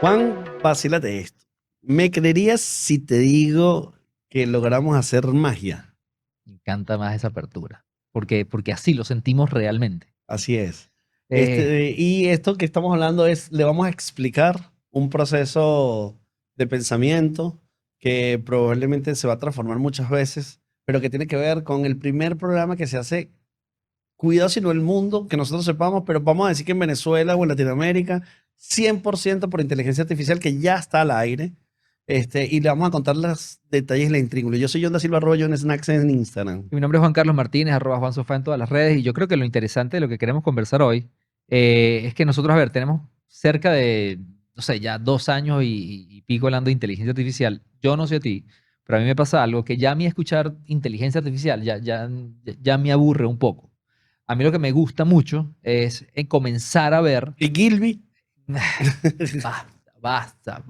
Juan, vacílate esto. ¿Me creerías si te digo que logramos hacer magia? Me encanta más esa apertura, porque así lo sentimos realmente. Así es. Eh, Y esto que estamos hablando es, le vamos a explicar un proceso de pensamiento que probablemente se va a transformar muchas veces, pero que tiene que ver con el primer programa que se hace, cuidado si no el mundo, que nosotros sepamos, pero vamos a decir que en Venezuela o en Latinoamérica, 100% por inteligencia artificial que ya está al aire. Y le vamos a contar los detalles y la intríngulis. Yo soy John da Silva Arroyo en Snacks en Instagram. Mi nombre es Juan Carlos Martínez, @Juan Sofá en todas las redes, y yo creo que lo interesante de lo que queremos conversar hoy es que nosotros, a ver, tenemos cerca de, no sé, ya 2 años y pico hablando de inteligencia artificial. Yo no sé a ti, pero a mí me pasa algo que ya a mí escuchar inteligencia artificial ya me aburre un poco. A mí lo que me gusta mucho es comenzar a ver. Y Gilby. Basta.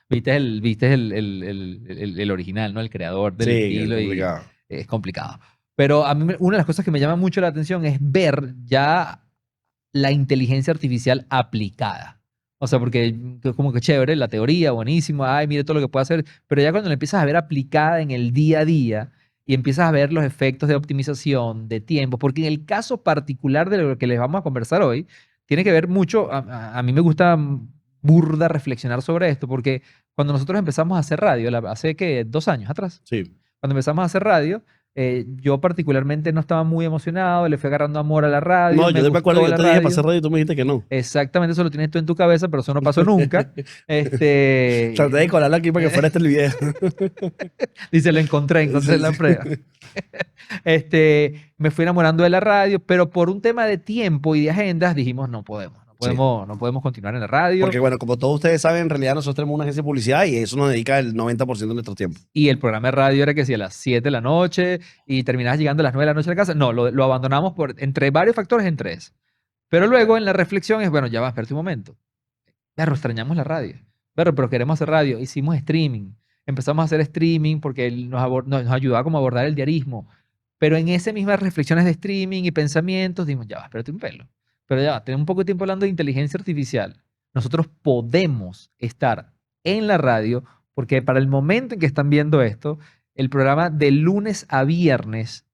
Viste el original, ¿no? El creador del Sí, es estilo y complicado. es complicado. Pero a mí una de las cosas que me llama mucho la atención es ver ya la inteligencia artificial aplicada. O sea, porque como que chévere, la teoría, buenísimo, ay, mire todo lo que puede hacer, pero ya cuando la empiezas a ver aplicada en el día a día y empiezas a ver los efectos de optimización, de tiempo, porque en el caso particular de lo que les vamos a conversar hoy, tiene que ver mucho, a mí me gusta burda reflexionar sobre esto, porque cuando nosotros empezamos a hacer radio, hace que 2 años atrás, Sí. cuando empezamos a hacer radio, yo particularmente no estaba muy emocionado, le fui agarrando amor a la radio, No, me yo me acuerdo que gustó yo la te dije para hacer radio. radio y tú me dijiste que no. Exactamente, eso lo tienes tú en tu cabeza, pero eso no pasó nunca. Traté de Este, colarlo aquí para que fuera este el video. dice, lo encontré Sí, la sí. prueba. Me fui enamorando de la radio, pero por un tema de tiempo y de agendas dijimos, no podemos, no Sí. podemos, no podemos continuar en la radio. Porque bueno, como todos ustedes saben, en realidad nosotros tenemos una agencia de publicidad y eso nos dedica el 90% de nuestro tiempo. Y el programa de radio era que si a las 7 de la noche y terminabas llegando a las 9 de la noche a la casa. No, lo abandonamos entre varios factores, entre eso. Pero luego en la reflexión es, bueno, ya va, espérate un momento. Pero extrañamos la radio. Pero queremos hacer radio. Hicimos streaming. Empezamos a hacer streaming porque él nos ayudaba como a abordar el diarismo. Pero en esas mismas reflexiones de streaming y pensamientos, dimos, ya va, espérate un pelo. Pero ya va, tenemos un poco de tiempo hablando de inteligencia artificial. Nosotros podemos estar en la radio porque para el momento en que están viendo esto, el programa de lunes a viernes,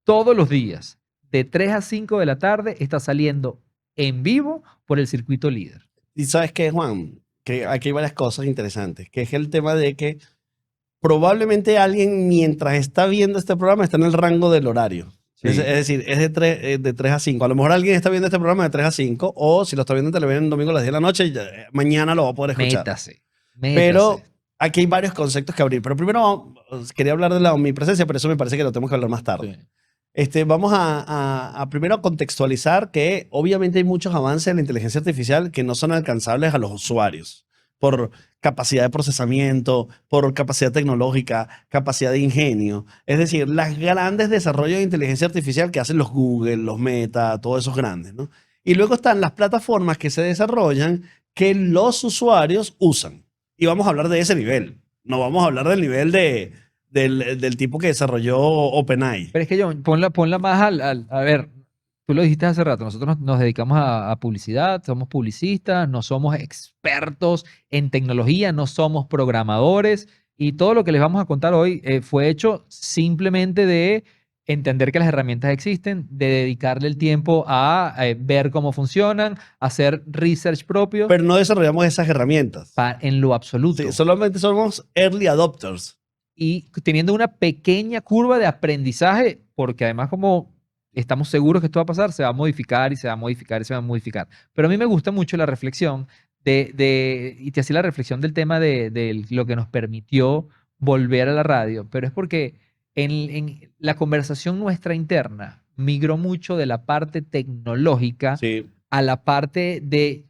todos los días, de 3 a 5 de la tarde, está saliendo en vivo por el circuito líder. Y sabes qué, Juan, que aquí hay varias cosas interesantes, que es el tema de que probablemente alguien mientras está viendo este programa está en el rango del horario. Sí. Es decir, es de 3 a 5. A lo mejor alguien está viendo este programa de 3 a 5 o si lo está viendo en televisión el domingo a las 10 de la noche, mañana lo va a poder escuchar. Métase. Pero aquí hay varios conceptos que abrir. Pero primero quería hablar de la omnipresencia, pero eso me parece que lo tenemos que hablar más tarde. Vamos a primero contextualizar que obviamente hay muchos avances en la inteligencia artificial que no son alcanzables a los usuarios por capacidad de procesamiento, por capacidad tecnológica, capacidad de ingenio. Es decir, los grandes desarrollos de inteligencia artificial que hacen los Google, los Meta, todos esos grandes, ¿no? Y luego están las plataformas que se desarrollan que los usuarios usan. Y vamos a hablar de ese nivel. No vamos a hablar del nivel del tipo que desarrolló OpenAI. Pero es que yo, ponla más a ver, tú lo dijiste hace rato, nosotros nos dedicamos a publicidad, somos publicistas, no somos expertos en tecnología, no somos programadores y todo lo que les vamos a contar hoy fue hecho simplemente de entender que las herramientas existen, de dedicarle el tiempo a ver cómo funcionan, hacer research propio, Pero no desarrollamos esas herramientas. en lo absoluto. Sí, solamente somos early adopters. Y teniendo una pequeña curva de aprendizaje, porque además como estamos seguros que esto va a pasar, se va a modificar y se va a modificar y se va a modificar. Pero a mí me gusta mucho la reflexión y te hacía la reflexión del tema de lo que nos permitió volver a la radio, pero es porque en la conversación nuestra interna migró mucho de la parte tecnológica Sí. a la parte de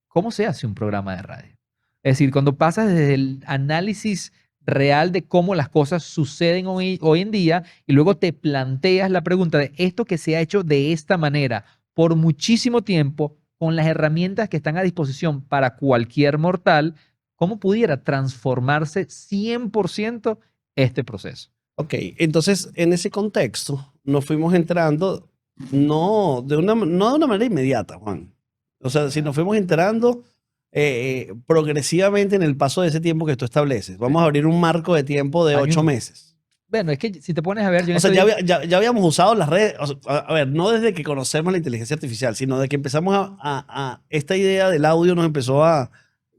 cómo se hace un programa de radio. Es decir, cuando pasas desde el análisis real de cómo las cosas suceden hoy en día y luego te planteas la pregunta de esto que se ha hecho de esta manera por muchísimo tiempo, con las herramientas que están a disposición para cualquier mortal, ¿cómo pudiera transformarse 100% este proceso? Ok, entonces en ese contexto nos fuimos enterando no de una manera inmediata, Juan. O sea, si nos fuimos enterando progresivamente en el paso de ese tiempo que tú estableces. Vamos a abrir un marco de tiempo de 8 meses. Bueno, es que si te pones a ver... O sea, ya habíamos usado las redes, o sea, a ver, no desde que conocemos la inteligencia artificial, sino de que empezamos a esta idea del audio nos empezó a...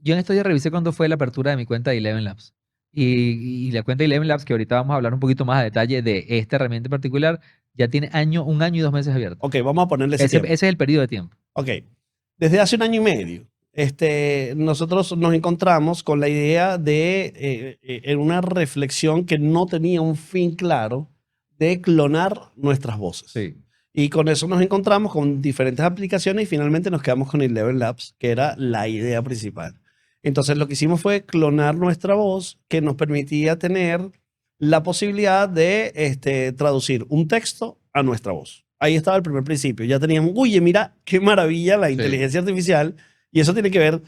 Yo en estos días revisé cuándo fue la apertura de mi cuenta de Eleven Labs. Y la cuenta de Eleven Labs, que ahorita vamos a hablar un poquito más a detalle de esta herramienta en particular, ya tiene un año y 2 meses abierta. Ok, vamos a ponerle ese Ese tiempo. es el periodo de tiempo. Ok, desde hace 1 año y medio, nosotros nos encontramos con la idea de, en una reflexión que no tenía un fin claro, de clonar nuestras voces. Sí. Y con eso nos encontramos con diferentes aplicaciones y finalmente nos quedamos con Eleven Labs, que era la idea principal. Entonces lo que hicimos fue clonar nuestra voz, que nos permitía tener la posibilidad de traducir un texto a nuestra voz. Ahí estaba el primer principio. Ya teníamos, oye, mira qué maravilla la inteligencia artificial. Y eso tiene que ver,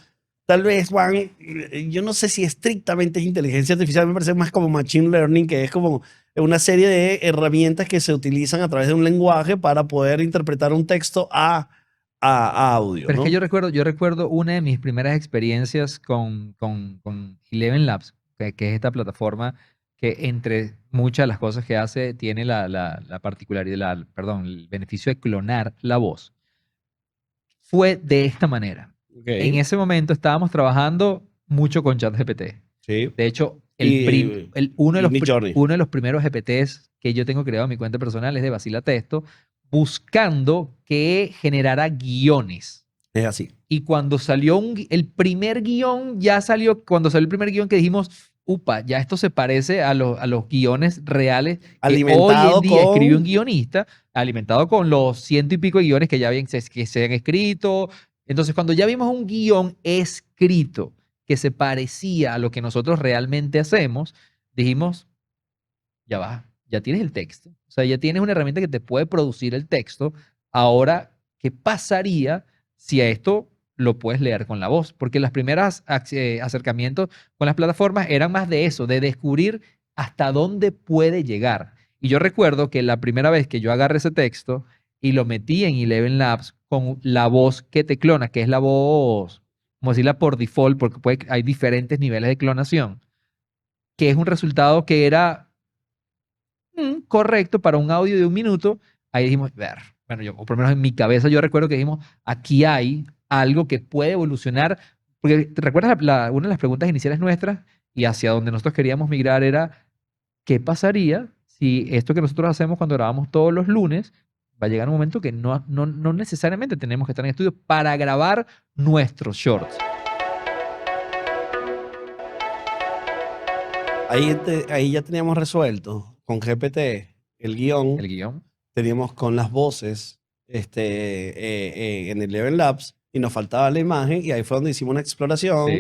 tal vez, Juan, yo no sé si estrictamente es inteligencia artificial, me parece más como machine learning, que es como una serie de herramientas que se utilizan a través de un lenguaje para poder interpretar un texto a audio. Pero ¿no? es que yo recuerdo una de mis primeras experiencias con Eleven Labs, que es esta plataforma que entre muchas de las cosas que hace tiene la particularidad, perdón, el beneficio de clonar la voz. Fue de esta manera. Okay. En ese momento estábamos trabajando mucho con ChatGPT. Sí. De hecho, uno de los primeros GPTs que yo tengo creado en mi cuenta personal es de Basila Testo, buscando que generara guiones. Es así. Y cuando salió el primer guión, cuando salió el primer guión que dijimos, upa, ya esto se parece a los guiones reales que hoy en día escribe un guionista, alimentado con los 100 y pico de guiones que ya que se han escrito. Entonces, cuando ya vimos un guión escrito que se parecía a lo que nosotros realmente hacemos, dijimos, ya va, ya tienes el texto. O sea, ya tienes una herramienta que te puede producir el texto. Ahora, ¿qué pasaría si a esto lo puedes leer con la voz? Porque las primeras acercamientos con las plataformas eran más de eso, de descubrir hasta dónde puede llegar. Y yo recuerdo que la primera vez que yo agarré ese texto y lo metí en Eleven Labs con la voz que te clona, que es la voz, como decirla por default, porque hay diferentes niveles de clonación, que es un resultado que era correcto para un audio de 1 minuto. Ahí dijimos, bueno, o por lo menos en mi cabeza yo recuerdo que dijimos, aquí hay algo que puede evolucionar. Porque ¿te recuerdas una de las preguntas iniciales nuestras y hacia donde nosotros queríamos migrar era, ¿qué pasaría si esto que nosotros hacemos cuando grabamos todos los lunes va a llegar un momento que no necesariamente tenemos que estar en estudio para grabar nuestros shorts? Ahí ya teníamos resuelto con GPT el guión. El guión. Teníamos con las voces en el Eleven Labs y nos faltaba la imagen y ahí fue donde hicimos una exploración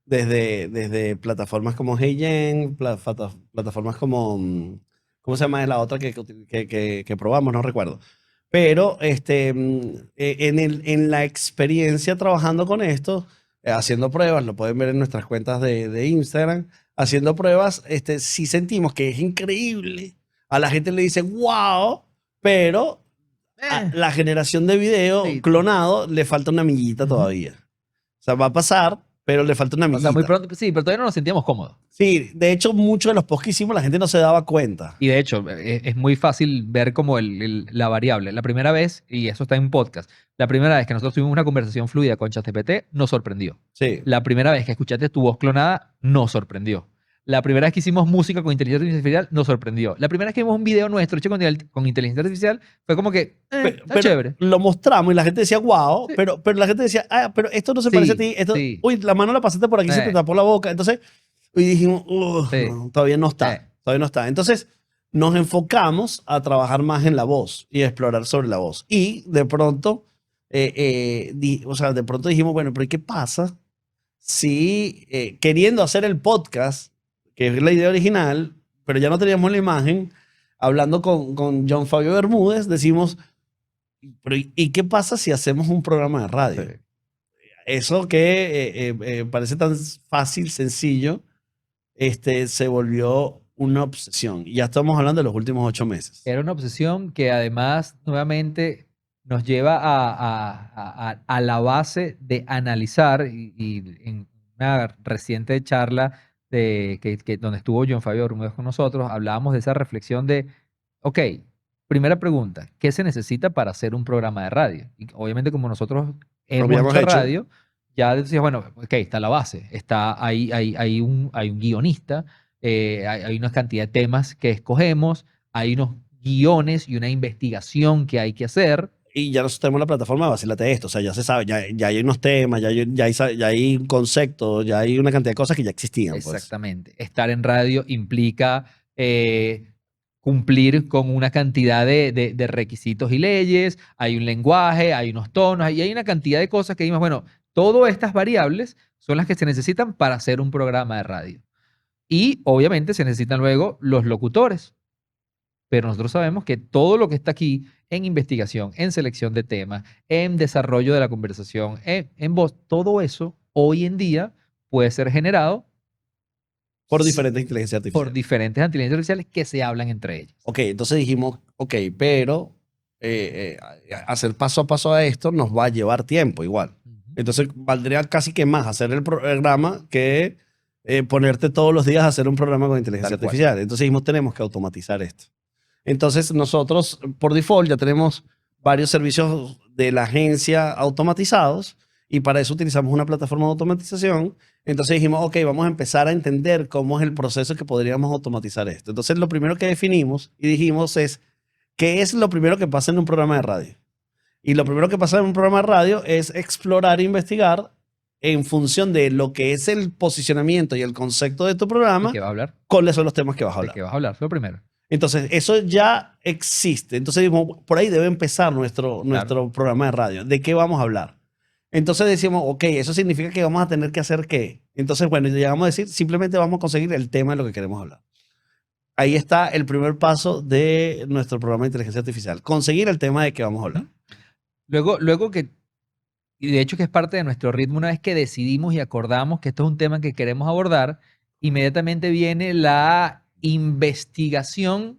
desde plataformas como HeyGen, plataformas como, ¿cómo se llama la otra que probamos? No recuerdo. Pero en la experiencia trabajando con esto, haciendo pruebas, lo pueden ver en nuestras cuentas de Instagram, haciendo pruebas, sí sentimos que es increíble. A la gente le dice, wow, pero a la generación de video clonado le falta una millita todavía. O sea, va a pasar, pero le falta una millita. O sea, muy pronto, sí, pero todavía no nos sentíamos cómodos. Sí, de hecho, muchos de los posts que hicimos la gente no se daba cuenta. Y de hecho, es muy fácil ver como la variable. La primera vez, y eso está en podcast, la primera vez que nosotros tuvimos una conversación fluida con ChatGPT, nos sorprendió. Sí. La primera vez que escuchaste tu voz clonada, nos sorprendió. La primera vez que hicimos música con inteligencia artificial, nos sorprendió. La primera vez que vimos un video nuestro hecho con inteligencia artificial, fue como que, está chévere. Lo mostramos y la gente decía, wow, Sí. pero la gente decía, pero esto no se parece a ti. Uy, la mano la pasaste por aquí, se te tapó la boca. Entonces, y dijimos, no, todavía no está. Todavía no está. Entonces, nos enfocamos a trabajar más en la voz y a explorar sobre la voz. Y de pronto, de pronto dijimos, bueno, pero ¿qué pasa si queriendo hacer el podcast, que es la idea original, pero ya no teníamos la imagen, hablando con John Fabio Bermúdez, decimos, pero ¿y qué pasa si hacemos un programa de radio? Sí. Eso que parece tan fácil, sencillo, se volvió una obsesión. Y ya estamos hablando de los últimos 8 meses. Era una obsesión que además, nuevamente, nos lleva a la base de analizar, y en una reciente charla donde estuvo John Fabio Bermúdez con nosotros, hablábamos de esa reflexión de, ok, primera pregunta, ¿qué se necesita para hacer un programa de radio? Y obviamente como nosotros Lo hemos habíamos hecho hecho. radio, ya decías, bueno, ok, está la base, hay un guionista, hay una cantidad de temas que escogemos, hay unos guiones y una investigación que hay que hacer. Y ya nosotros tenemos la plataforma de Vacílate Esto. O sea, ya se sabe, ya hay unos temas, ya hay un concepto, ya hay una cantidad de cosas que ya existían, pues. Exactamente. Estar en radio implica cumplir con una cantidad de requisitos y leyes, hay un lenguaje, hay unos tonos, y hay una cantidad de cosas que dimos, bueno, todas estas variables son las que se necesitan para hacer un programa de radio. Y obviamente se necesitan luego los locutores. Pero nosotros sabemos que todo lo que está aquí en investigación, en selección de temas, en desarrollo de la conversación, en voz, todo eso hoy en día puede ser generado Por diferentes inteligencias por artificiales. diferentes inteligencias artificiales que se hablan entre ellas. Ok, entonces dijimos, ok, pero hacer paso a paso a esto nos va a llevar tiempo igual. Entonces valdría casi que más hacer el programa que ponerte todos los días a hacer un programa con inteligencia Tal cual. artificial. Entonces dijimos, tenemos que automatizar esto. Entonces nosotros, por default, ya tenemos varios servicios de la agencia automatizados y para eso utilizamos una plataforma de automatización. Entonces dijimos, ok, vamos a empezar a entender cómo es el proceso que podríamos automatizar esto. Entonces lo primero que definimos y dijimos es, ¿qué es lo primero que pasa en un programa de radio? Y lo primero que pasa en un programa de radio es explorar e investigar en función de lo que es el posicionamiento y el concepto de tu programa, ¿De qué va a hablar? cuáles son los temas que vas a ¿De hablar. qué vas a hablar? Lo primero. Entonces, eso ya existe. Entonces, por ahí debe empezar nuestro programa de radio. ¿De qué vamos a hablar? Entonces decimos, ok, eso significa que vamos a tener que hacer qué. Entonces, bueno, llegamos a decir, simplemente vamos a conseguir el tema de lo que queremos hablar. Ahí está el primer paso de nuestro programa de inteligencia artificial. Conseguir el tema de que vamos a hablar. Luego que, y de hecho que es parte de nuestro ritmo, una vez que decidimos y acordamos que esto es un tema que queremos abordar, inmediatamente viene la investigación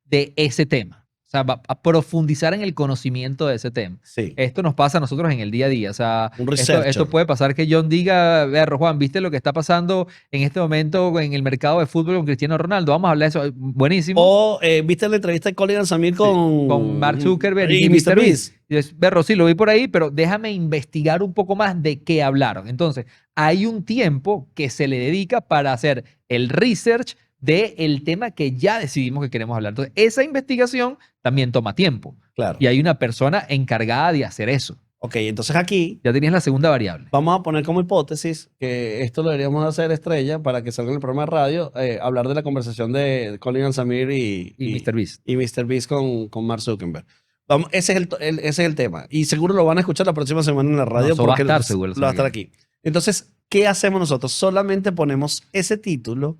de ese tema. O sea, va a profundizar en el conocimiento de ese tema. Sí. Esto nos pasa a nosotros en el día a día. O sea, Un researcher. esto puede pasar que John diga, Berro, Juan, ¿viste lo que está pasando en este momento en el mercado de fútbol con Cristiano Ronaldo? Vamos a hablar de eso. Buenísimo. O, ¿viste la entrevista de Colin Samir Con Mark Zuckerberg y Mr. Beast? Y es, Berro, sí, lo vi por ahí, pero déjame investigar un poco más de qué hablaron. Entonces, hay un tiempo que se le dedica para hacer el research del tema que ya decidimos que queremos hablar. Entonces, esa investigación también toma tiempo. Claro. Y hay una persona encargada de hacer eso. Ok, entonces aquí Ya tenías la segunda variable. vamos a poner como hipótesis que esto lo deberíamos hacer estrella para que salga en el programa de radio, hablar de la conversación de Colin Samir y Mr. Beast. Y Mr. Beast con Mark Zuckerberg. Vamos, ese es el tema. Y seguro lo van a escuchar la próxima semana en la radio. Eso va a porque estar seguro. lo va a estar aquí. Entonces, ¿qué hacemos nosotros? Solamente ponemos ese título,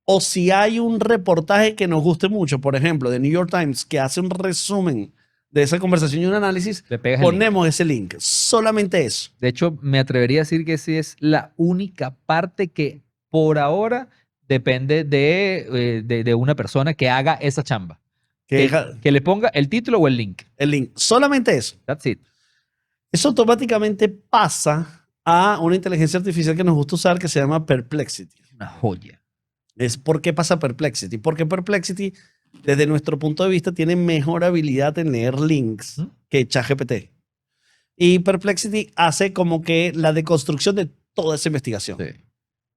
o si hay un reportaje que nos guste mucho, por ejemplo, de New York Times, que hace un resumen de esa conversación y un análisis, Le pegas el link. ponemos ese link. Solamente eso. De hecho, me atrevería a decir que sí es la única parte que por ahora depende de una persona que haga esa chamba. Que le ponga el título o el link. El link. Solamente eso. That's it. Eso automáticamente pasa a una inteligencia artificial que nos gusta usar que se llama Perplexity. Una joya. ¿Por qué pasa Perplexity? Porque Perplexity, desde nuestro punto de vista, tiene mejor habilidad en leer links que ChatGPT. Y Perplexity hace como que la deconstrucción de toda esa investigación. Sí.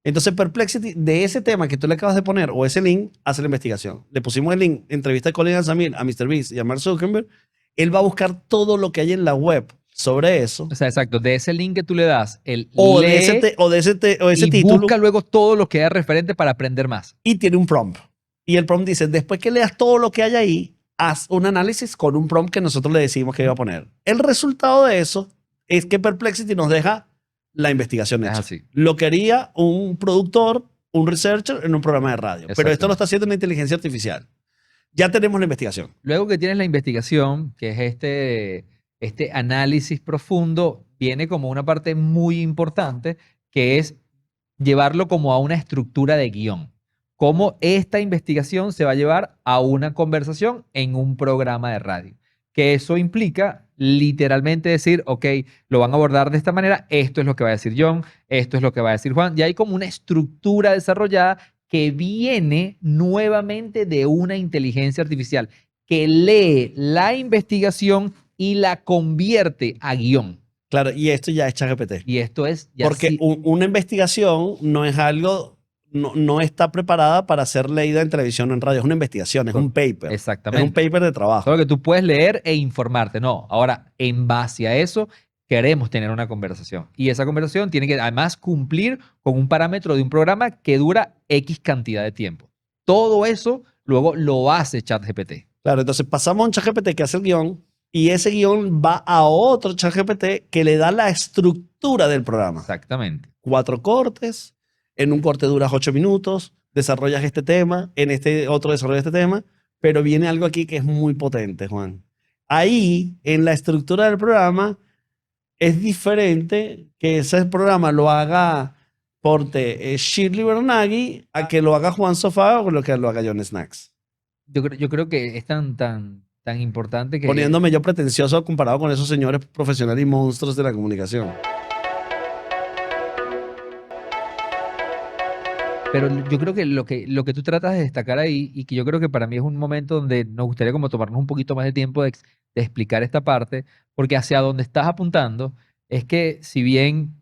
Entonces Perplexity, de ese tema que tú le acabas de poner, o ese link, hace la investigación. Le pusimos el link, entrevista de Colin Samir a Mr. Beast y a Mark Zuckerberg. Él va a buscar todo lo que hay en la web sobre eso. O sea, exacto. De ese link que tú le das, el O lee de ese y título. busca luego todo lo que haya referente para aprender más. Y tiene un prompt. Y el prompt dice, después que leas todo lo que hay ahí, haz un análisis con un prompt que nosotros le decimos que iba a poner. El resultado de eso es que Perplexity nos deja la investigación Es hecha. así. Lo que haría un productor, un researcher en un programa de radio. Pero esto lo está haciendo una inteligencia artificial. Ya tenemos la investigación. Luego que tienes la investigación, que es este análisis profundo, viene como una parte muy importante, que es llevarlo como a una estructura de guión. Cómo esta investigación se va a llevar a una conversación en un programa de radio. Que eso implica literalmente decir, ok, lo van a abordar de esta manera, esto es lo que va a decir John, esto es lo que va a decir Juan. Y hay como una estructura desarrollada que viene nuevamente de una inteligencia artificial que lee la investigación y la convierte a guión. Claro, y esto ya es ChatGPT. Y esto es ya Porque sí, una investigación no es algo, no está preparada para ser leída en televisión o en radio. Es una investigación, es un paper. exactamente. Es un paper de trabajo. Solo que tú puedes leer e informarte. No, ahora, en base a eso, queremos tener una conversación. Y esa conversación tiene que además cumplir con un parámetro de un programa que dura X cantidad de tiempo. Todo eso luego lo hace ChatGPT. Claro, entonces pasamos a un ChatGPT que hace el guión y ese guión va a otro ChatGPT que le da la estructura del programa. Exactamente. 4 cortes, en un corte duras 8 minutos, desarrollas este tema, en este otro desarrollas este tema, pero viene algo aquí que es muy potente, Juan. Ahí, en la estructura del programa, es diferente que ese programa lo haga Shirley Bernaghi a que lo haga Juan Sofá o que lo haga John Snacks. Yo creo que es tan importante que... Poniéndome yo pretencioso comparado con esos señores profesionales y monstruos de la comunicación. Pero yo creo que lo que tú tratas de destacar ahí, y que yo creo que para mí es un momento donde nos gustaría como tomarnos un poquito más de tiempo de explicar esta parte, porque hacia donde estás apuntando es que si bien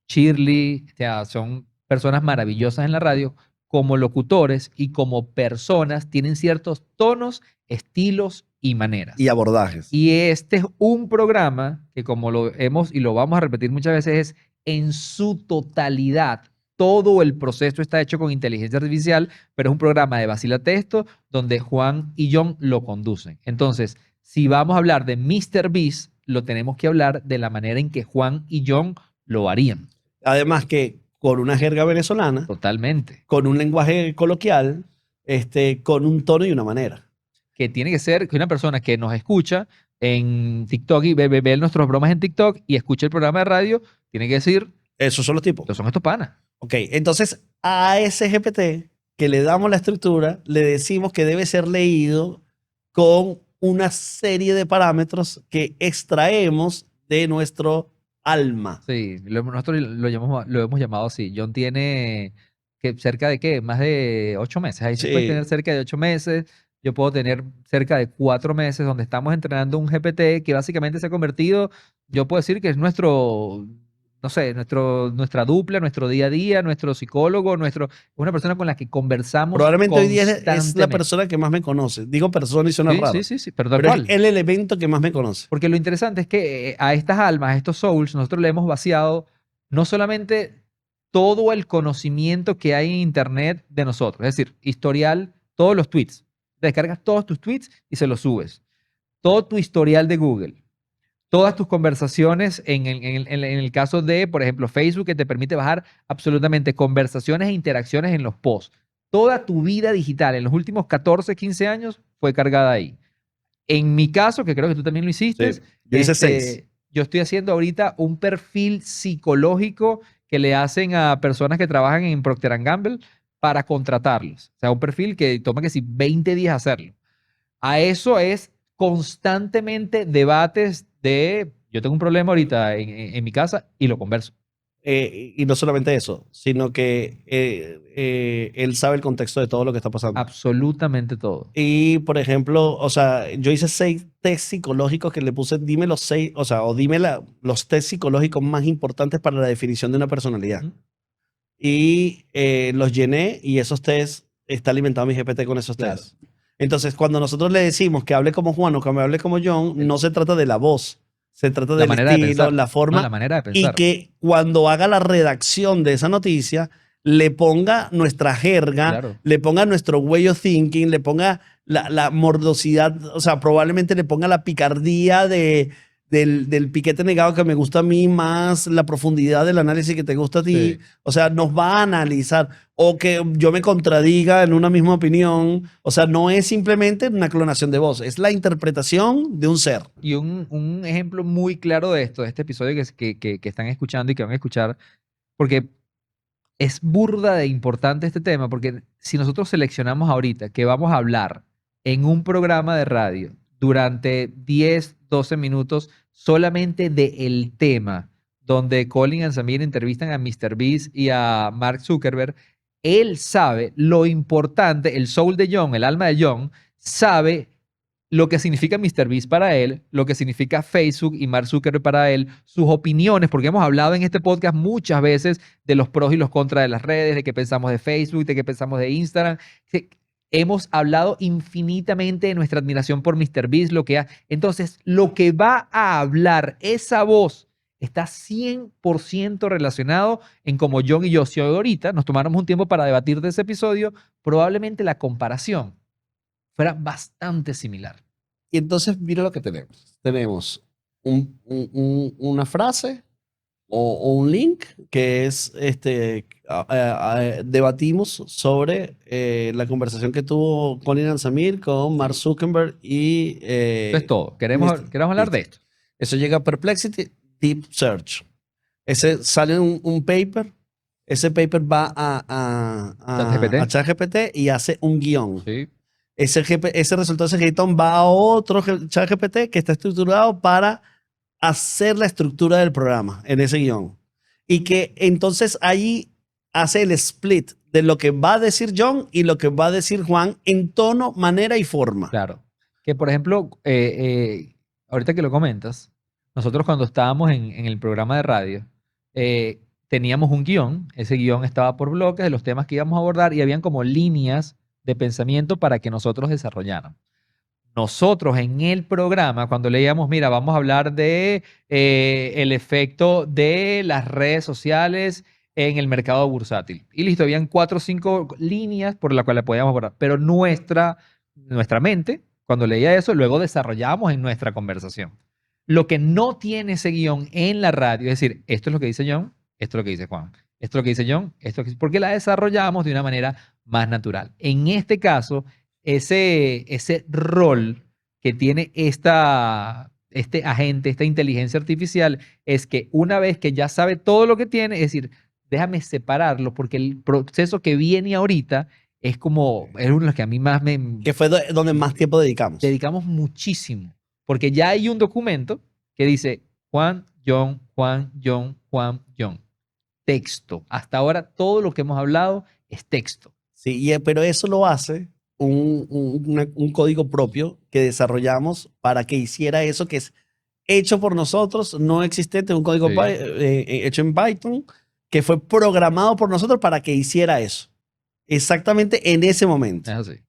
Shirley, o sea, son personas maravillosas en la radio, como locutores y como personas tienen ciertos tonos, estilos y maneras. Y abordajes. Y este es un programa que, como lo hemos y lo vamos a repetir muchas veces, es en su totalidad. Todo el proceso está hecho con inteligencia artificial, pero es un programa de Vacila Texto donde Juan y John lo conducen. Entonces, si vamos a hablar de Mr. Beast, lo tenemos que hablar de la manera en que Juan y John lo harían. Además que con una jerga venezolana, Totalmente. con un lenguaje coloquial, con un tono y una manera. Que tiene que ser que una persona que nos escucha en TikTok y ve nuestras bromas en TikTok y escucha el programa de radio, tiene que decir, Esos son los tipos. son estos panas. Ok, entonces a ese GPT que le damos la estructura, le decimos que debe ser leído con una serie de parámetros que extraemos de nuestro alma. Sí, nosotros lo hemos llamado así. John tiene cerca de ¿qué? Más de 8 meses. Ahí se puede Sí. tener cerca de 8 meses. Yo puedo tener cerca de 4 meses donde estamos entrenando un GPT que básicamente se ha convertido, yo puedo decir que es nuestro, no sé, nuestra dupla, nuestro día a día, nuestro psicólogo, una persona con la que conversamos Probablemente hoy día es la constantemente. persona que más me conoce. Digo persona y suena raro. Sí, pero tal Pero cual. es el elemento que más me conoce. Porque lo interesante es que a estas almas, a estos souls, nosotros le hemos vaciado no solamente todo el conocimiento que hay en Internet de nosotros, es decir, historial, todos los tweets. Descargas todos tus tweets y se los subes. Todo tu historial de Google. Todas tus conversaciones en el caso de, por ejemplo, Facebook, que te permite bajar absolutamente conversaciones e interacciones en los posts. Toda tu vida digital en los últimos 14, 15 años fue cargada ahí. En mi caso, que creo que tú también lo hiciste, Sí, yo hice 6. yo estoy haciendo ahorita un perfil psicológico que le hacen a personas que trabajan en Procter & Gamble para contratarlos. O sea, un perfil que toma que si 20 días hacerlo. A eso es constantemente debates de, yo tengo un problema ahorita en mi casa y lo converso. Y no solamente eso, sino que él sabe el contexto de todo lo que está pasando. Absolutamente todo. Y, por ejemplo, o sea, yo hice 6 test psicológicos que le puse, dime los 6, o sea, o dime los test psicológicos más importantes para la definición de una personalidad. Y los llené y esos test está alimentado mi GPT con esos Claro. test. Entonces, cuando nosotros le decimos que hable como Juan o que me hable como John, no se trata de la voz, se trata del manera de estilo, pensar. la forma. No, la manera de Y pensar. que cuando haga la redacción de esa noticia, le ponga nuestra jerga, Claro. le ponga nuestro way of thinking, le ponga la mordosidad, o sea, probablemente le ponga la picardía del piquete negado que me gusta a mí, más la profundidad del análisis que te gusta a ti. Sí. O sea, nos va a analizar. O que yo me contradiga en una misma opinión. O sea, no es simplemente una clonación de voz, es la interpretación de un ser. Y un ejemplo muy claro de esto, de este episodio que están escuchando y que van a escuchar, porque es burda de importante este tema, porque si nosotros seleccionamos ahorita que vamos a hablar en un programa de radio durante 10, 12 minutos solamente del tema donde Colin y Samir entrevistan a MrBeast y a Mark Zuckerberg, él sabe lo importante, el soul de John, el alma de John, sabe lo que significa MrBeast para él, lo que significa Facebook y Mark Zuckerberg para él, sus opiniones, porque hemos hablado en este podcast muchas veces de los pros y los contras de las redes, de qué pensamos de Facebook, de qué pensamos de Instagram. Hemos hablado infinitamente de nuestra admiración por MrBeast, lo que ha... Entonces, lo que va a hablar esa voz está 100% relacionado en cómo John y yo, si ahorita nos tomáramos un tiempo para debatir de ese episodio, probablemente la comparación fuera bastante similar. Y entonces, mira lo que tenemos. Tenemos una frase o un link que es, debatimos sobre la conversación que tuvo Colin Al-Samir con Mark Zuckerberg y... Eso es todo. Queremos hablar de esto. Eso llega a Perplexity, Deep Search. Ese sale un paper. Ese paper va a ChatGPT y hace un guión. Sí. Ese resultado de ese guión va a otro ChatGPT que está estructurado para hacer la estructura del programa en ese guión. Y que entonces ahí hace el split de lo que va a decir John y lo que va a decir Juan en tono, manera y forma. Claro. Que por ejemplo, ahorita que lo comentas, nosotros cuando estábamos en el programa de radio, teníamos un guión. Ese guión estaba por bloques de los temas que íbamos a abordar y habían como líneas de pensamiento para que nosotros desarrolláramos. Nosotros en el programa, cuando leíamos, mira, vamos a hablar de el efecto de las redes sociales en el mercado bursátil. Y listo, habían 4 o 5 líneas por las cuales podíamos abordar. Pero nuestra mente, cuando leía eso, luego desarrollamos en nuestra conversación. Lo que no tiene ese guión en la radio, es decir, esto es lo que dice John, esto es lo que dice Juan, esto es lo que dice John, porque la desarrollamos de una manera más natural. En este caso, ese rol que tiene este agente, esta inteligencia artificial, es que una vez que ya sabe todo lo que tiene, es decir, déjame separarlo, porque el proceso que viene ahorita es uno de los que a mí más Que fue donde más tiempo dedicamos. Dedicamos muchísimo, porque ya hay un documento que dice Juan, John, Juan, John, Juan, John. Texto. Hasta ahora todo lo que hemos hablado es texto. Sí, pero eso lo hace un código propio que desarrollamos para que hiciera eso que es hecho por nosotros, no existente, un código hecho en Python que fue programado por nosotros para que hiciera eso. Exactamente en ese momento. Es así.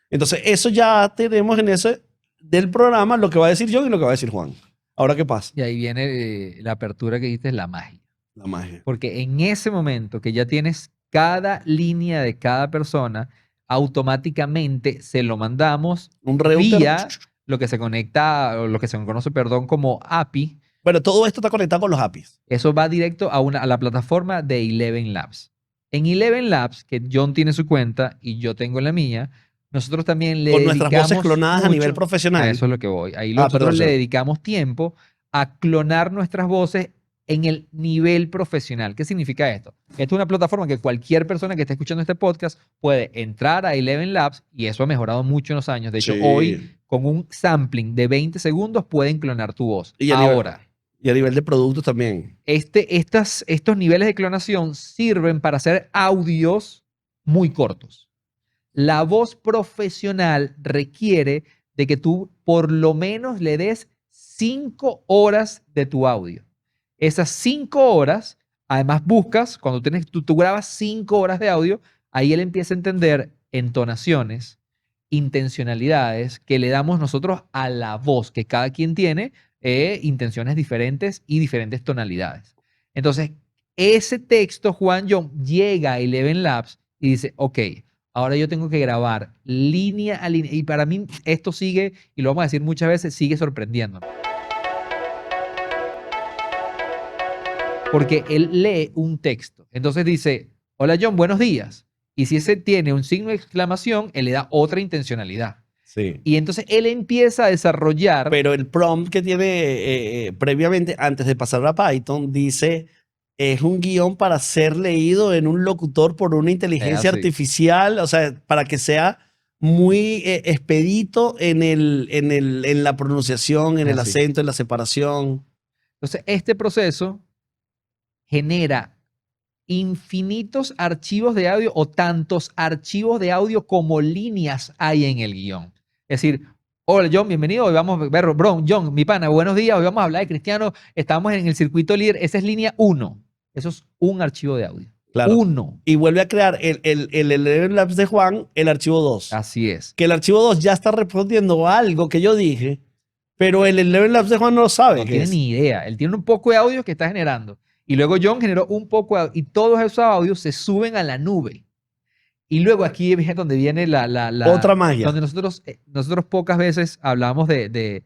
Entonces, eso ya tenemos en ese del programa lo que va a decir John y lo que va a decir Juan. Ahora, ¿qué pasa? Y ahí viene la apertura que dijiste, es la magia. La magia. Porque en ese momento que ya tienes cada línea de cada persona, automáticamente se lo mandamos vía lo que se conecta, o lo que se conoce, perdón, como API. Bueno, todo esto está conectado con los APIs. Eso va directo a la plataforma de Eleven Labs. En Eleven Labs, que John tiene su cuenta y yo tengo la mía, nosotros también le dedicamos nuestras voces clonadas a nivel profesional. A eso es lo que voy. Ahí nosotros le dedicamos tiempo a clonar nuestras voces en el nivel profesional. ¿Qué significa esto? Esto es una plataforma que cualquier persona que esté escuchando este podcast puede entrar a Eleven Labs y eso ha mejorado mucho en los años. De hecho, hoy con un sampling de 20 segundos pueden clonar tu voz. Y a nivel de productos también. Estos niveles de clonación sirven para hacer audios muy cortos. La voz profesional requiere de que tú por lo menos le des 5 horas de tu audio. Esas 5 horas, además buscas, cuando tú grabas 5 horas de audio, ahí él empieza a entender entonaciones, intencionalidades que le damos nosotros a la voz, que cada quien tiene intenciones diferentes y diferentes tonalidades. Entonces, ese texto, Juan John, llega a Eleven Labs y dice, ok, ahora yo tengo que grabar línea a línea. Y para mí esto sigue, y lo vamos a decir muchas veces, sigue sorprendiéndome. Porque él lee un texto. Entonces dice, hola John, buenos días. Y si ese tiene un signo de exclamación, él le da otra intencionalidad. Sí. Y entonces él empieza a desarrollar... Pero el prompt que tiene previamente, antes de pasar a Python, dice, es un guión para ser leído en un locutor por una inteligencia artificial, o sea, para que sea muy expedito en la pronunciación, en el Así. acento, en la separación. Entonces, este proceso genera infinitos archivos de audio o tantos archivos de audio como líneas hay en el guión. Es decir, hola John, bienvenido. Hoy vamos a ver, bro, John, mi pana, buenos días. Hoy vamos a hablar de Cristiano. Estamos en el circuito líder. Esa es línea 1. Eso es un archivo de audio. Claro. 1. Y vuelve a crear el Eleven Labs de Juan, el archivo 2. Así es. Que el archivo 2 ya está respondiendo a algo que yo dije, pero el Eleven Labs de Juan no lo sabe. No qué tiene es. ni idea. Él tiene un poco de audio que está generando. Y luego John generó un poco de audio. Y todos esos audios se suben a la nube. Y luego aquí es donde viene Otra magia. donde nosotros pocas veces hablamos de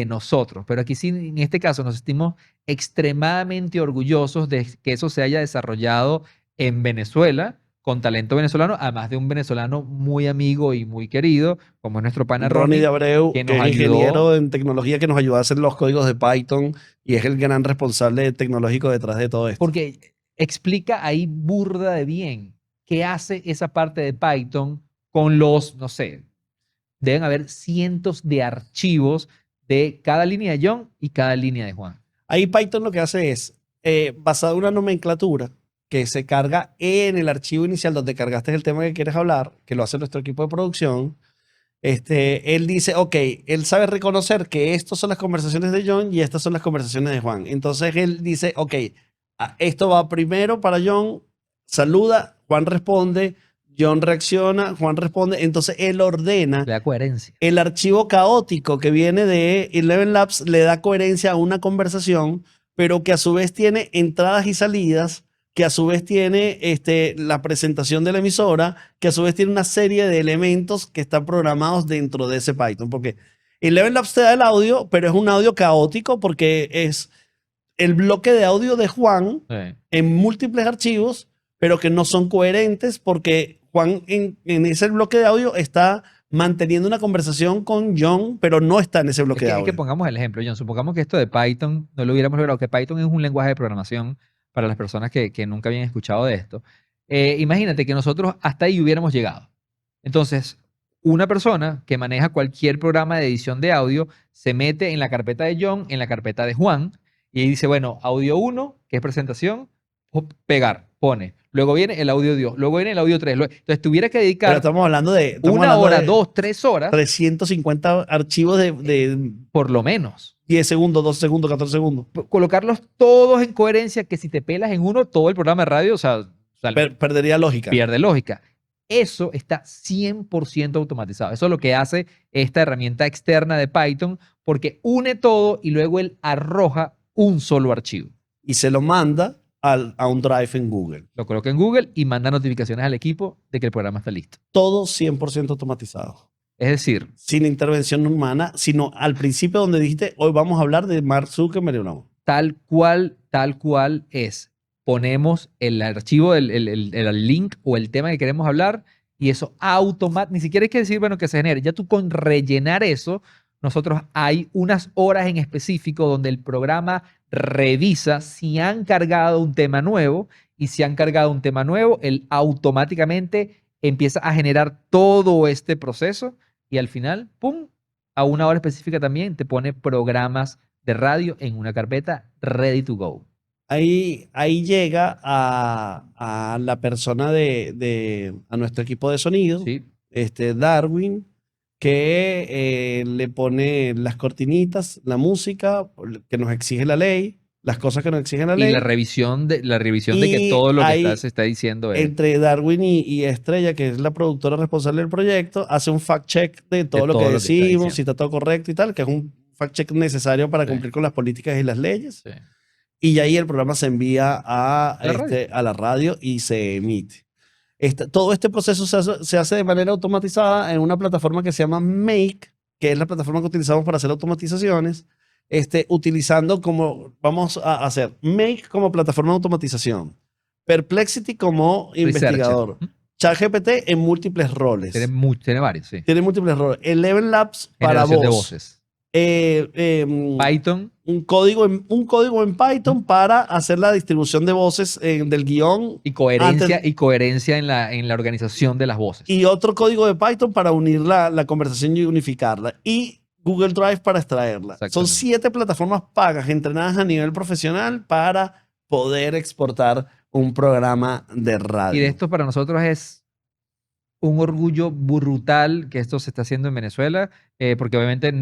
nosotros, pero aquí sí, en este caso, nos sentimos extremadamente orgullosos de que eso se haya desarrollado en Venezuela, con talento venezolano, además de un venezolano muy amigo y muy querido, como es nuestro pana Ronnie de Abreu, que que nos es ayudó. ingeniero en tecnología, que nos ayudó a hacer los códigos de Python y es el gran responsable tecnológico detrás de todo esto. Porque explica ahí burda de bien qué hace esa parte de Python con los, no sé, deben haber cientos de archivos de cada línea de John y cada línea de Juan. Ahí Python lo que hace es, basado en una nomenclatura que se carga en el archivo inicial donde cargaste el tema que quieres hablar, que lo hace nuestro equipo de producción, él dice, ok, él sabe reconocer que estas son las conversaciones de John y estas son las conversaciones de Juan. Entonces él dice, ok, esto va primero para John, saluda, Juan responde, John reacciona, Juan responde, entonces él ordena. Le da coherencia. El archivo caótico que viene de Eleven Labs le da coherencia a una conversación, pero que a su vez tiene entradas y salidas, que a su vez tiene la presentación de la emisora, que a su vez tiene una serie de elementos que están programados dentro de ese Python. Porque Eleven Labs te da el audio, pero es un audio caótico porque es el bloque de audio de Juan en múltiples archivos, pero que no son coherentes porque Juan en ese bloque de audio está manteniendo una conversación con John, pero no está en ese bloque de audio. Es que pongamos el ejemplo, John. Supongamos que esto de Python no lo hubiéramos logrado, que Python es un lenguaje de programación para las personas que nunca habían escuchado de esto. Imagínate que nosotros hasta ahí hubiéramos llegado. Entonces, una persona que maneja cualquier programa de edición de audio se mete en la carpeta de John, en la carpeta de Juan, y dice, bueno, audio 1, que es presentación, pegar, pone. Luego viene el audio 2, luego viene el audio 3. Entonces tuviera que dedicar Pero estamos hablando de una hora, 2, 3 horas. 350 archivos de por lo menos. 10 segundos, 12 segundos, 14 segundos. Colocarlos todos en coherencia, que si te pelas en uno, todo el programa de radio, o sea perdería lógica. Pierde lógica. Eso está 100% automatizado. Eso es lo que hace esta herramienta externa de Python, porque une todo y luego él arroja un solo archivo. Y se lo manda a un drive en Google. Lo coloca en Google y manda notificaciones al equipo de que el programa está listo. Todo 100% automatizado. Es decir, sin intervención humana, sino al principio donde dijiste, hoy vamos a hablar de Mark Zuckerberg. No. Tal cual es. Ponemos el archivo, el link o el tema que queremos hablar y eso automáticamente, ni siquiera hay que decir, bueno, que se genere. Ya tú con rellenar eso, nosotros hay unas horas en específico donde el programa revisa si han cargado un tema nuevo y si han cargado un tema nuevo, él automáticamente empieza a generar todo este proceso y al final, ¡pum!, a una hora específica también te pone programas de radio en una carpeta ready to go. Ahí llega a la persona a nuestro equipo de sonido, ¿sí? Darwin, que le pone las cortinitas, la música que nos exige la ley, las cosas que nos exigen la ley. Y la revisión de que todo lo que se está diciendo es. Entre Darwin y Estrella, que es la productora responsable del proyecto, hace un fact-check de todo lo que decimos, si está todo correcto y tal, que es un fact-check necesario para cumplir con las políticas y las leyes. Sí. Y ahí el programa se envía a la radio y se emite. Todo este proceso se hace de manera automatizada en una plataforma que se llama Make, que es la plataforma que utilizamos para hacer automatizaciones, utilizando vamos a hacer Make como plataforma de automatización, Perplexity como investigador, ChatGPT en múltiples roles. Tiene varios, sí. Tiene múltiples roles. Eleven Labs para voz. De voces. Python. un código en Python para hacer la distribución de voces del guión. Y coherencia, antes- y coherencia en la organización de las voces. y otro código de Python para unir la conversación y unificarla. Y Google Drive para extraerla. Son Exactamente. 7 plataformas pagas entrenadas a nivel profesional para poder exportar un programa de radio. Y de esto para nosotros es un orgullo brutal que esto se está haciendo en Venezuela, porque obviamente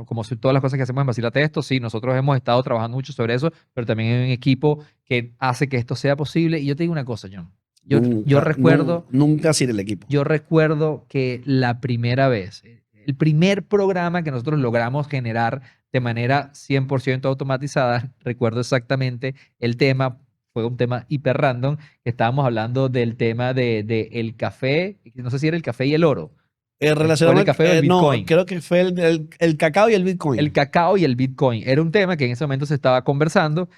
como todas las cosas que hacemos en Vacílate Esto, sí, nosotros hemos estado trabajando mucho sobre eso, pero también hay un equipo que hace que esto sea posible. Y yo te digo una cosa, John. Yo recuerdo... Nunca sin el equipo. Yo recuerdo que la primera vez, el primer programa que nosotros logramos generar de manera 100% automatizada, recuerdo exactamente el tema, fue un tema hiper random, que estábamos hablando del tema de el café, no sé si era el café y el oro. Relacionado el café o el no, Bitcoin. creo que fue el cacao y el Bitcoin. El cacao y el Bitcoin. Era un tema que en ese momento se estaba conversando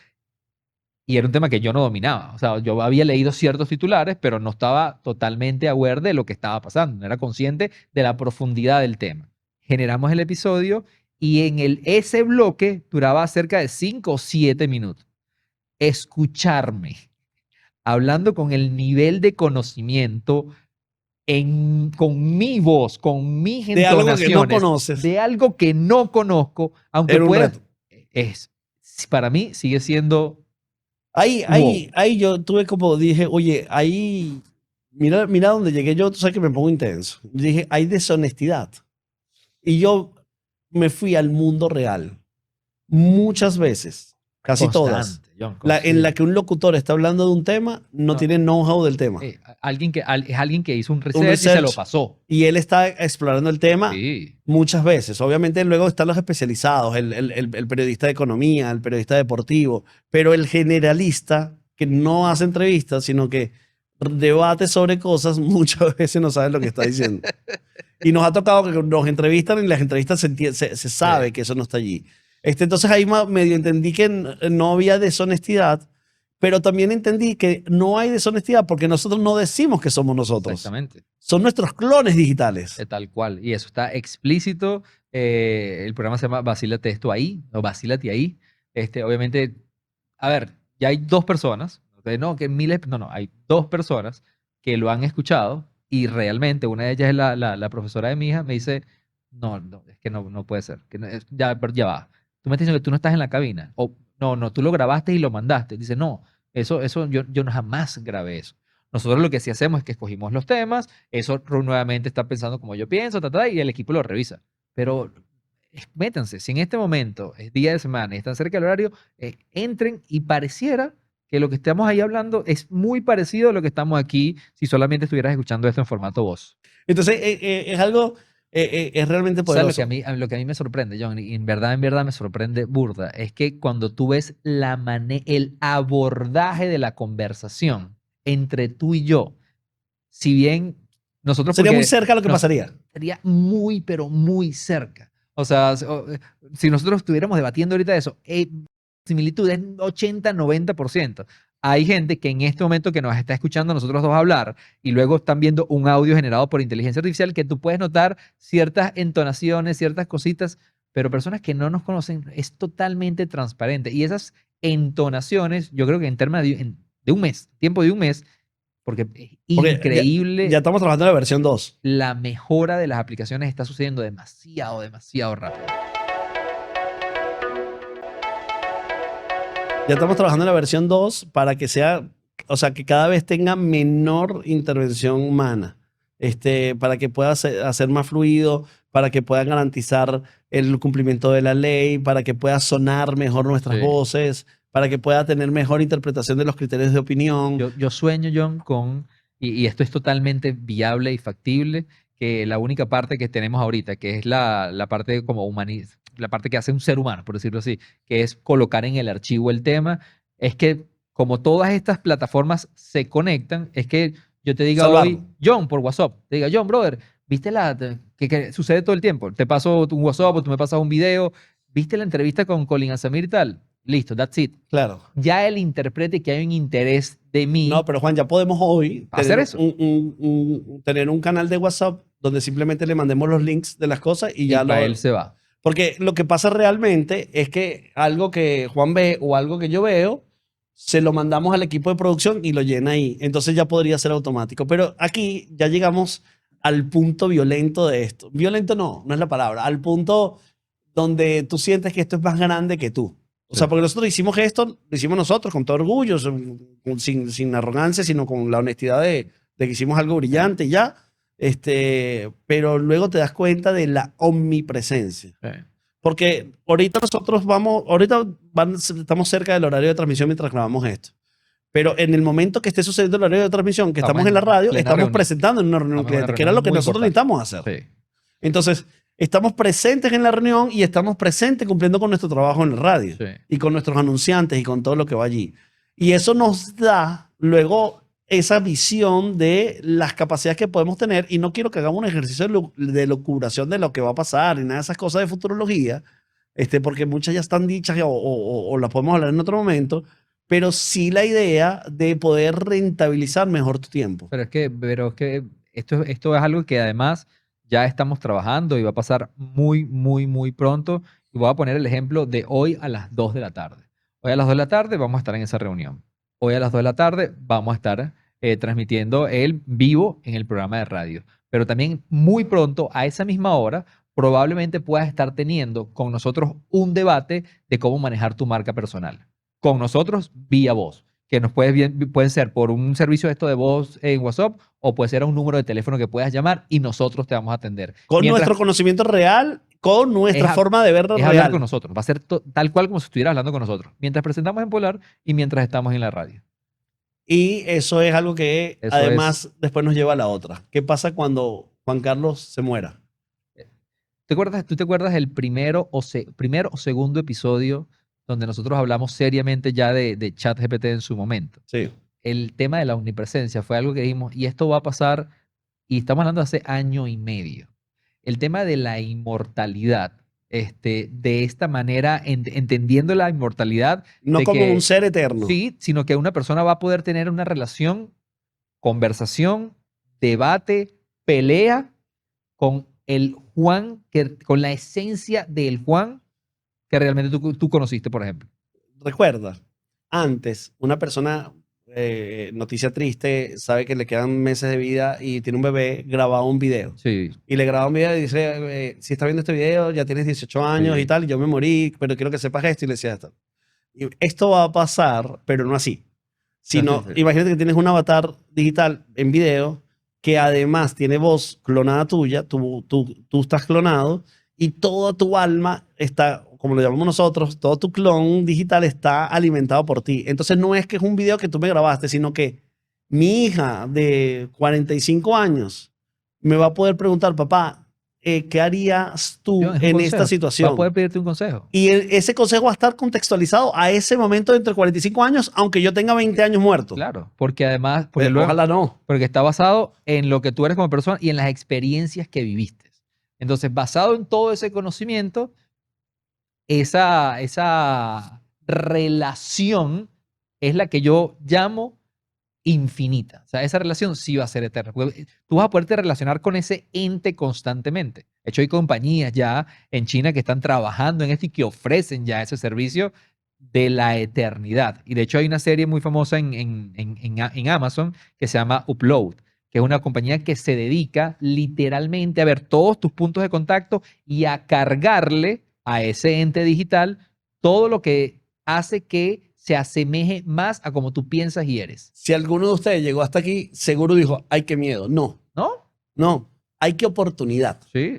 y era un tema que yo no dominaba. O sea, yo había leído ciertos titulares, pero no estaba totalmente aware de lo que estaba pasando. No era consciente de la profundidad del tema. Generamos el episodio y ese bloque duraba cerca de 5 o 7 minutos. Escucharme, hablando con el nivel de conocimiento, con mi voz, con mis de algo que no entonaciones, conoces. de algo que no conozco, aunque Era un pueda, reto. para mí sigue siendo... Ahí yo tuve como dije, oye, ahí, mira donde llegué yo, tú sabes que me pongo intenso. Dije, hay deshonestidad. Y yo me fui al mundo real. Muchas veces, casi todas. John, En la que un locutor está hablando de un tema, no tiene know-how del tema. es alguien que hizo un research y se lo pasó. Y él está explorando el tema muchas veces. Obviamente luego están los especializados, el periodista de economía, el periodista deportivo, pero el generalista que no hace entrevistas, sino que debate sobre cosas, muchas veces no sabe lo que está diciendo. Y nos ha tocado que nos entrevistan y en las entrevistas se sabe que eso no está allí. Entonces ahí medio entendí que no había deshonestidad, pero también entendí que no hay deshonestidad porque nosotros no decimos que somos nosotros. Exactamente. Son nuestros clones digitales. Tal cual. Y eso está explícito. El programa se llama Vacílate Esto Ahí, o Vacílate Ahí. Obviamente, a ver, ya hay 2 personas, no, que miles, no, hay 2 personas que lo han escuchado y realmente una de ellas es la profesora de mi hija, me dice, no, es que no puede ser. Ya va. Tú me estás diciendo que tú no estás en la cabina. O no, tú lo grabaste y lo mandaste. Dice, no, eso yo no jamás grabé eso. Nosotros lo que sí hacemos es que escogimos los temas, eso nuevamente está pensando como yo pienso, y el equipo lo revisa. Pero métanse, si en este momento es día de semana y están cerca del horario, entren y pareciera que lo que estamos ahí hablando es muy parecido a lo que estamos aquí si solamente estuvieras escuchando esto en formato voz. Entonces, es algo, es realmente poderoso. O sea, lo que a mí me sorprende, John, y en verdad me sorprende burda, es que cuando tú ves el abordaje de la conversación entre tú y yo, si bien nosotros... Sería muy cerca lo que pasaría. Sería muy, pero muy cerca. O sea, si nosotros estuviéramos debatiendo ahorita eso, similitud es 80-90%. Hay gente que en este momento que nos está escuchando a nosotros dos hablar y luego están viendo un audio generado por inteligencia artificial que tú puedes notar ciertas entonaciones, ciertas cositas, pero personas que no nos conocen es totalmente transparente. Y esas entonaciones, yo creo que en términos de un mes, tiempo de un mes, porque es increíble. Ya estamos trabajando en la versión 2. La mejora de las aplicaciones está sucediendo demasiado rápido. Ya estamos trabajando en la versión 2 para que sea, o sea, que cada vez tenga menor intervención humana. Para que pueda hacer más fluido, para que pueda garantizar el cumplimiento de la ley, para que pueda sonar mejor nuestras voces, para que pueda tener mejor interpretación de los criterios de opinión. Yo sueño, John, y esto es totalmente viable y factible, que la única parte que tenemos ahorita, que es la parte como la parte que hace un ser humano, por decirlo así, que es colocar en el archivo el tema, es que como todas estas plataformas se conectan, es que yo te diga hoy, John, por WhatsApp, te diga, John, brother, ¿viste que sucede todo el tiempo? Te paso un WhatsApp o tú me pasas un video, ¿viste la entrevista con Colin Azamir y tal? Listo, that's it. Claro. Ya él interprete que hay un interés de mí. No, pero Juan, ya podemos hoy hacer eso. Tener un canal de WhatsApp donde simplemente le mandemos los links de las cosas y ya él se va. Porque lo que pasa realmente es que algo que Juan ve o algo que yo veo, se lo mandamos al equipo de producción y lo llena ahí. Entonces ya podría ser automático. Pero aquí ya llegamos al punto violento de esto. Violento no es la palabra. Al punto donde tú sientes que esto es más grande que tú. O sea, porque nosotros hicimos esto, lo hicimos nosotros con todo orgullo, sin arrogancia, sino con la honestidad de que hicimos algo brillante y ya. Pero luego te das cuenta de la omnipresencia. Sí. Porque ahorita estamos cerca del horario de transmisión mientras grabamos esto. Pero en el momento que esté sucediendo el horario de transmisión, que estamos en la radio, estamos presentando en una reunión cliente, que era lo que nosotros necesitamos hacer. Sí. Entonces, estamos presentes en la reunión y estamos presentes cumpliendo con nuestro trabajo en la radio. Sí. Y con nuestros anunciantes y con todo lo que va allí. Y eso nos da luego esa visión de las capacidades que podemos tener. Y no quiero que hagamos un ejercicio de locuración de lo que va a pasar y nada de esas cosas de futurología, porque muchas ya están dichas o las podemos hablar en otro momento, pero sí la idea de poder rentabilizar mejor tu tiempo. Pero es que esto es algo que además ya estamos trabajando y va a pasar muy, muy, muy pronto. Y voy a poner el ejemplo de hoy a las 2 de la tarde. Hoy a las 2 de la tarde vamos a estar en esa reunión. Hoy a las 2 de la tarde vamos a estar transmitiendo el vivo en el programa de radio. Pero también muy pronto, a esa misma hora, probablemente puedas estar teniendo con nosotros un debate de cómo manejar tu marca personal. Con nosotros vía voz, que nos puede ser por un servicio de voz en WhatsApp o puede ser a un número de teléfono que puedas llamar y nosotros te vamos a atender. Con nuestro conocimiento real, con nuestra forma de verlo real. Hablar con nosotros, va a ser tal cual como si estuvieras hablando con nosotros, mientras presentamos en Polar y mientras estamos en la radio. Y eso es algo que además después nos lleva a la otra. ¿Qué pasa cuando Juan Carlos se muera? ¿Tú te acuerdas del primer o segundo episodio donde nosotros hablamos seriamente ya de ChatGPT en su momento? Sí. El tema de la omnipresencia fue algo que dijimos, y esto va a pasar, y estamos hablando de hace año y medio. El tema de la inmortalidad, de esta manera, entendiendo la inmortalidad. No como un ser eterno. Sí, sino que una persona va a poder tener una relación, conversación, debate, pelea con el Juan, con la esencia del Juan que realmente tú conociste, por ejemplo. Recuerda, antes una persona, noticia triste, sabe que le quedan meses de vida y tiene un bebé, grababa un video. Sí. Y le grababa un video y dice, si estás viendo este video, ya tienes 18 años Sí. y tal, y yo me morí, pero quiero que sepas esto. Y le decía esto. Y esto va a pasar, pero no así. Sino, Sí. imagínate que tienes un avatar digital en video que además tiene voz clonada tuya, tú estás clonado y toda tu alma está, como lo llamamos nosotros, todo tu clon digital está alimentado por ti. Entonces no es que es un video que tú me grabaste, sino que mi hija de 45 años me va a poder preguntar, papá, ¿qué harías tú en esta situación? Va a poder pedirte un consejo. Y ese consejo va a estar contextualizado a ese momento de entre 45 años, aunque yo tenga 20 años muerto. Claro, porque además... Ojalá no. Porque está basado en lo que tú eres como persona y en las experiencias que viviste. Entonces, basado en todo ese conocimiento, esa relación es la que yo llamo infinita. O sea, esa relación sí va a ser eterna. Tú vas a poderte relacionar con ese ente constantemente. De hecho, hay compañías ya en China que están trabajando en esto y que ofrecen ya ese servicio de la eternidad. Y de hecho hay una serie muy famosa en Amazon que se llama Upload, que es una compañía que se dedica literalmente a ver todos tus puntos de contacto y a cargarle a ese ente digital todo lo que hace que se asemeje más a como tú piensas y eres. Si alguno de ustedes llegó hasta aquí, seguro dijo, ay, qué miedo. No. ¿No? No. Hay que oportunidad. Sí,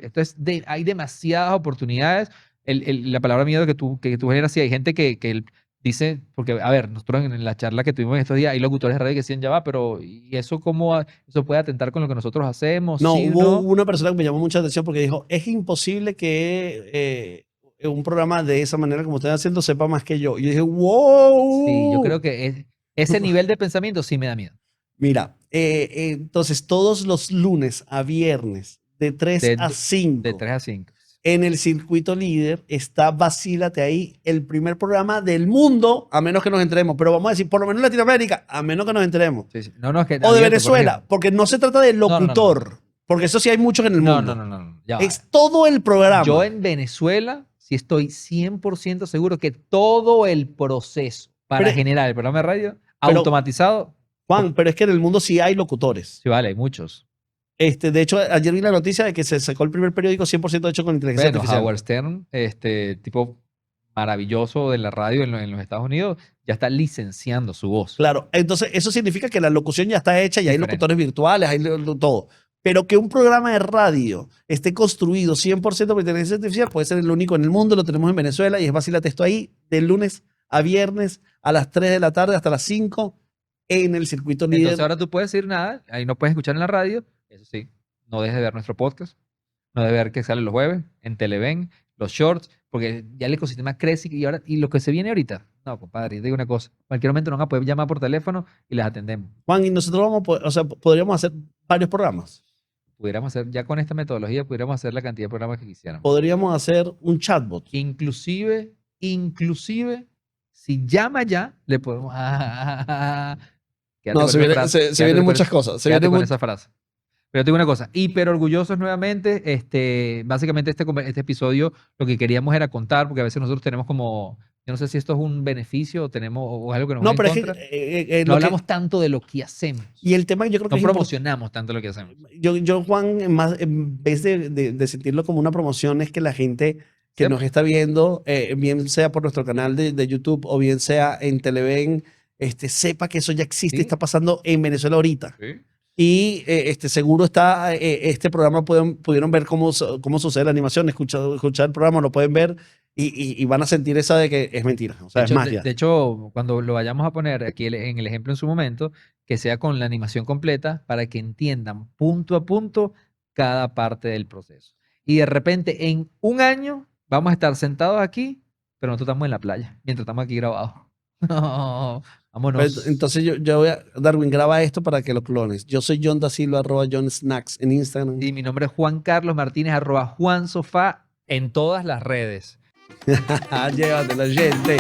hay demasiadas oportunidades. La palabra miedo que tú generas, sí, hay gente que dice, porque, a ver, nosotros en la charla que tuvimos estos días, hay locutores de radio que decían, ya va, pero ¿y eso cómo eso puede atentar con lo que nosotros hacemos? No, ¿Sí, hubo no? una persona que me llamó mucha atención porque dijo, es imposible que un programa de esa manera como ustedes haciendo sepa más que yo. Y yo dije, wow. Sí, yo creo que ese nivel de pensamiento sí me da miedo. Mira, entonces todos los lunes a viernes de 3 a 5. De 3 a 5. En el circuito líder está Vacílate Ahí, el primer programa del mundo, a menos que nos enteremos. Pero vamos a decir, por lo menos en Latinoamérica, a menos que nos enteremos. Sí, sí. No, es que, o de Venezuela, porque no se trata de locutor. Porque eso sí hay muchos en el mundo. No. Ya va. Es todo el programa. Yo en Venezuela sí estoy 100% seguro que todo el proceso para Pero- generar el programa de radio pero- automatizado, Juan, pero es que en el mundo sí hay locutores. sí vale, hay muchos. De hecho, ayer vi la noticia de que se sacó el primer periódico 100% hecho con inteligencia Bueno, artificial. Howard Stern, tipo maravilloso de la radio en los Estados Unidos, ya está licenciando su voz. Claro, entonces eso significa que la locución ya está hecha, ya hay Diferente. locutores virtuales, hay todo. Pero que un programa de radio esté construido 100% por inteligencia artificial puede ser el único en el mundo, lo tenemos en Venezuela y es fácil esto ahí, de lunes a viernes a las 3 de la tarde hasta las 5 en el circuito líder. Entonces ahora tú puedes decir nada, ahí no puedes escuchar en la radio, eso sí, no dejes de ver nuestro podcast, no dejes de ver que sale los jueves, en Televen, los shorts, porque ya el ecosistema crece y lo que se viene ahorita, no, compadre, te digo una cosa, en cualquier momento nos van a poder llamar por teléfono y les atendemos. Juan, y nosotros vamos a poder, o sea, podríamos hacer varios programas. Pudiéramos hacer, ya con esta metodología, pudiéramos hacer la cantidad de programas que quisiéramos. Podríamos hacer un chatbot. Inclusive, si llama ya, le podemos... Quédate No, con se esa viene- frase, se quédate vienen con muchas esa- cosas. Se quédate viene con mu- esa frase. Pero te digo una cosa, hiper orgullosos nuevamente, básicamente este episodio lo que queríamos era contar, porque a veces nosotros tenemos como, yo no sé si esto es un beneficio o algo que nos No, va pero en es que, contra. lo No que- hablamos tanto de lo que hacemos, y el tema yo creo que no es importante. promocionamos tanto lo que hacemos. Yo, Juan, en vez de sentirlo como una promoción, es que la gente que Sí. nos está viendo, bien sea por nuestro canal de YouTube o bien sea en Televen, sepa que eso ya existe, Sí. está pasando en Venezuela ahorita. Sí. Y seguro está, este programa pudieron ver cómo sucede la animación, escuchar el programa, lo pueden ver y van a sentir esa de que es mentira. O sea, De es hecho, magia. de hecho, cuando lo vayamos a poner aquí en el ejemplo en su momento, que sea con la animación completa para que entiendan punto a punto cada parte del proceso. Y de repente, en un año, vamos a estar sentados aquí, pero nosotros estamos en la playa, mientras estamos aquí grabados. No, vámonos. Pues, entonces yo voy a, Darwin, graba esto para que lo clones. Yo soy John Da Silva, @JohnSnacks en Instagram. Y mi nombre es Juan Carlos Martínez, @JuanSofá en todas las redes. Llévatelo, gente.